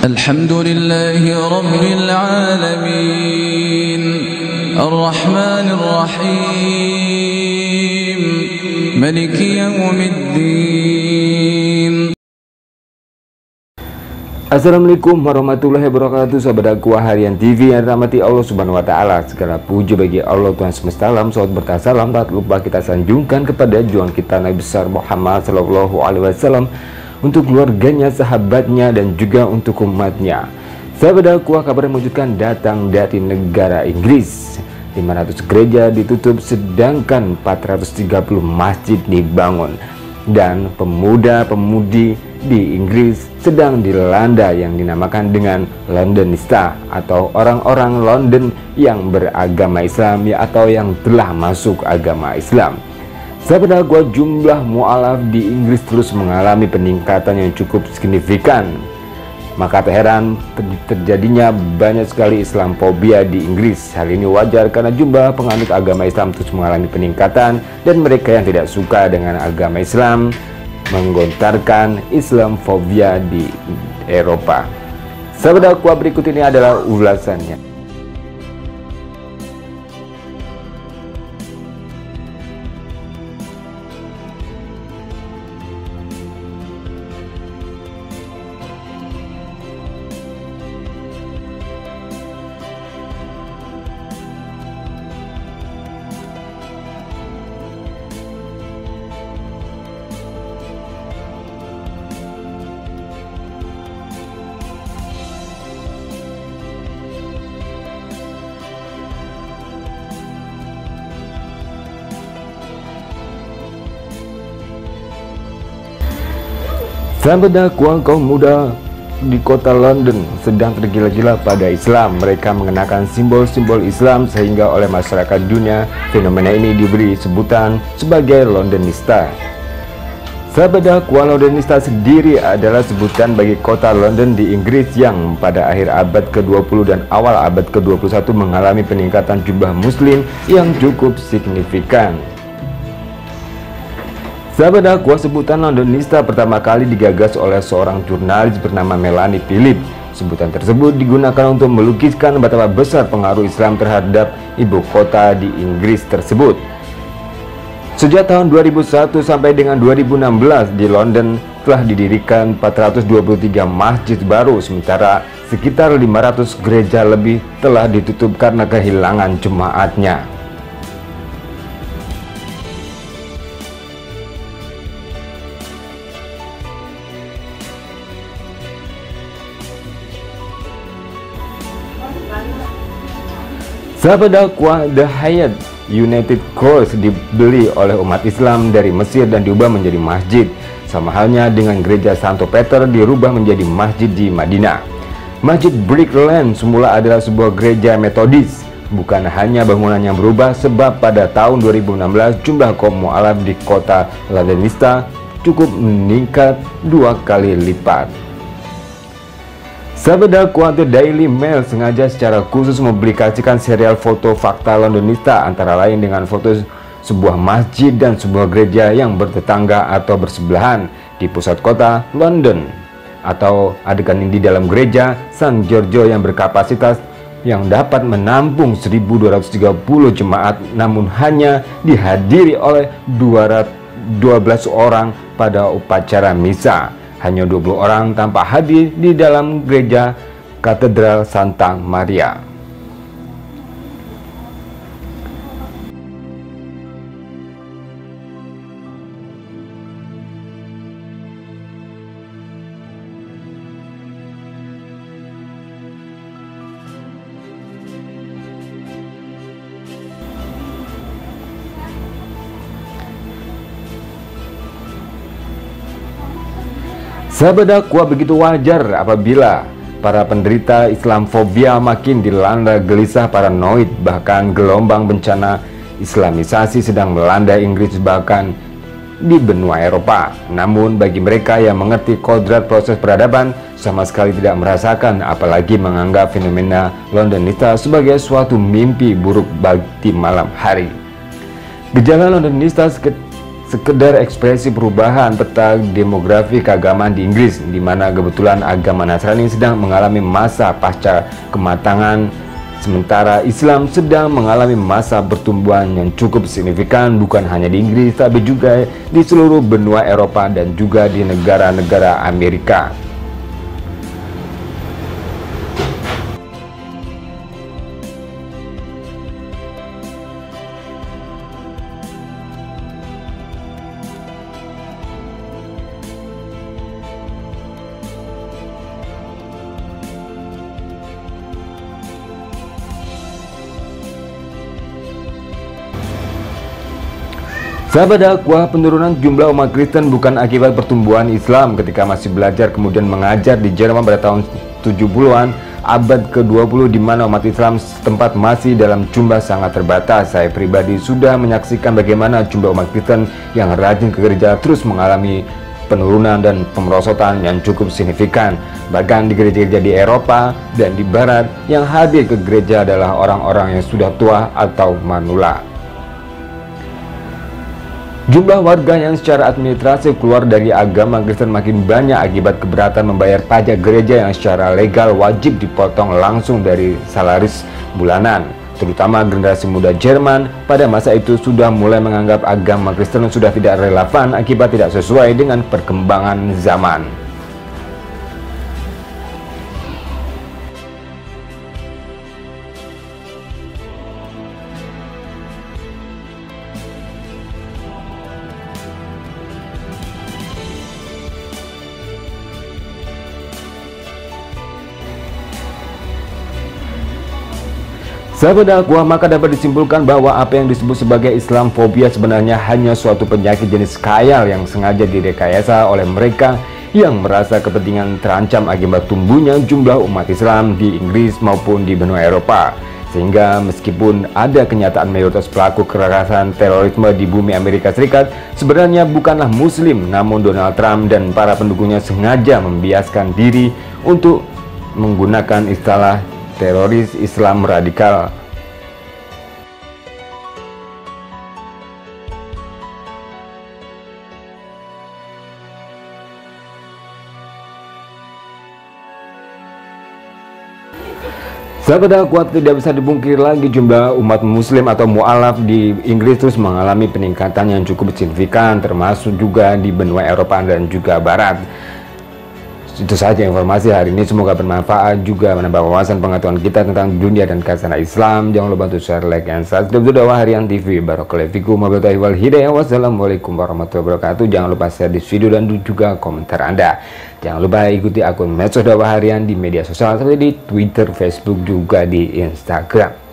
Alhamdulillahi Rabbil Alamin Ar-Rahmanir Rahim Maliki Yawmiddin. Assalamualaikum warahmatullahi wabarakatuh, sahabat dakwah harian TV yang dirahmati Allah Subhanahu wa Ta'ala. Segala puji bagi Allah Tuhan semesta alam. Salawat berkah salam tak lupa kita sanjungkan kepada junjungan kita Nabi besar Muhammad Sallallahu Alaihi Wasallam, untuk keluarganya, sahabatnya, dan juga untuk umatnya. Sahabat dakwah, kabar mewujudkan datang dari negara Inggris. 500 gereja ditutup sedangkan 430 masjid dibangun. Dan pemuda-pemudi di Inggris sedang dilanda yang dinamakan dengan Londonista, atau orang-orang London yang beragama Islam atau yang telah masuk agama Islam. Sahabat dakwah, jumlah mu'alaf di Inggris terus mengalami peningkatan yang cukup signifikan. Maka tak heran terjadinya banyak sekali Islamfobia di Inggris. Hal ini wajar karena jumlah penganut agama Islam terus mengalami peningkatan, dan mereka yang tidak suka dengan agama Islam menggontarkan Islamfobia di Eropa. Sahabat dakwah, berikut ini adalah ulasannya. Sahabat dakwah, kaum muda di kota London sedang tergila-gila pada Islam. Mereka mengenakan simbol-simbol Islam sehingga oleh masyarakat dunia fenomena ini diberi sebutan sebagai Londonista. Sahabat dakwah, Londonista sendiri adalah sebutan bagi kota London di Inggris yang pada akhir abad ke-20 dan awal abad ke-21 mengalami peningkatan jumlah muslim yang cukup signifikan. Sahabat dakwah, sebutan Londonista pertama kali digagas oleh seorang jurnalis bernama Melanie Philip. Sebutan tersebut digunakan untuk melukiskan betapa besar pengaruh Islam terhadap ibu kota di Inggris tersebut. Sejak tahun 2001 sampai dengan 2016 di London telah didirikan 423 masjid baru, sementara sekitar 500 gereja lebih telah ditutup karena kehilangan jemaatnya. Sahabat dakwah, The Hyatt United Cross dibeli oleh umat Islam dari Mesir dan diubah menjadi masjid. Sama halnya dengan gereja Santo Peter dirubah menjadi masjid di Madinah. Masjid Brick Lane semula adalah sebuah gereja Metodis. Bukan hanya bangunan yang berubah, sebab pada tahun 2016 jumlah kaum mu'alaf di kota Londonista cukup meningkat 2 kali lipat. Sahabat dakwah, The Daily Mail sengaja secara khusus mempublikasikan serial foto fakta Londonista, antara lain dengan foto sebuah masjid dan sebuah gereja yang bertetangga atau bersebelahan di pusat kota London, atau adegan ini di dalam gereja San Giorgio yang berkapasitas yang dapat menampung 1230 jemaat, namun hanya dihadiri oleh 12 orang pada upacara misa. Hanya 20 orang tampak hadir di dalam gereja Katedral Santa Maria. Sahabat dakwah, begitu wajar apabila para penderita Islamfobia makin dilanda gelisah paranoid. Bahkan gelombang bencana Islamisasi sedang melanda Inggris, bahkan di benua Eropa. Namun bagi mereka yang mengerti kodrat proses peradaban, sama sekali tidak merasakan, apalagi menganggap fenomena Londonista sebagai suatu mimpi buruk bagi malam hari. Gejala Londonista sekedar ekspresi perubahan peta demografi keagamaan di Inggris, di mana kebetulan agama Nasrani sedang mengalami masa pasca kematangan, sementara Islam sedang mengalami masa pertumbuhan yang cukup signifikan bukan hanya di Inggris tapi juga di seluruh benua Eropa dan juga di negara-negara Amerika. Sahabat dakwah, penurunan jumlah umat Kristen bukan akibat pertumbuhan Islam ketika masih belajar kemudian mengajar di Jerman pada tahun 70-an abad ke-20 di mana umat Islam setempat masih dalam jumlah sangat terbatas. Saya pribadi sudah menyaksikan bagaimana jumlah umat Kristen yang rajin ke gereja terus mengalami penurunan dan pemerosotan yang cukup signifikan. Bahkan di gereja-gereja di Eropa dan di Barat yang hadir ke gereja adalah orang-orang yang sudah tua atau manula. Jumlah warga yang secara administrasi keluar dari agama Kristen makin banyak akibat keberatan membayar pajak gereja yang secara legal wajib dipotong langsung dari salaris bulanan. Terutama generasi muda Jerman pada masa itu sudah mulai menganggap agama Kristen sudah tidak relevan akibat tidak sesuai dengan perkembangan zaman. Sahabat dakwah, maka dapat disimpulkan bahwa apa yang disebut sebagai Islamfobia sebenarnya hanya suatu penyakit jenis khayal yang sengaja direkayasa oleh mereka yang merasa kepentingan terancam akibat tumbuhnya jumlah umat Islam di Inggris maupun di benua Eropa. Sehingga meskipun ada kenyataan mayoritas pelaku kekerasan terorisme di bumi Amerika Serikat sebenarnya bukanlah Muslim, namun Donald Trump dan para pendukungnya sengaja membiaskan diri untuk menggunakan istilah teroris Islam radikal. Sahabat dakwah, tidak bisa dipungkiri lagi jumlah umat muslim atau mu'alaf di Inggris terus mengalami peningkatan yang cukup signifikan, termasuk juga di benua Eropa dan juga Barat. Itu saja informasi hari ini, semoga bermanfaat juga menambah wawasan pengetahuan kita tentang dunia dan khazanah Islam. Jangan lupa untuk share, like, dan subscribe Dakwah Harian TV. Barakallahu fikum wabillahi wal hidayah. Wassalamualaikum warahmatullahi wabarakatuh. Jangan lupa share di video dan juga komentar Anda. Jangan lupa ikuti akun medsos Dakwah Harian di media sosial seperti di Twitter, Facebook, juga di Instagram.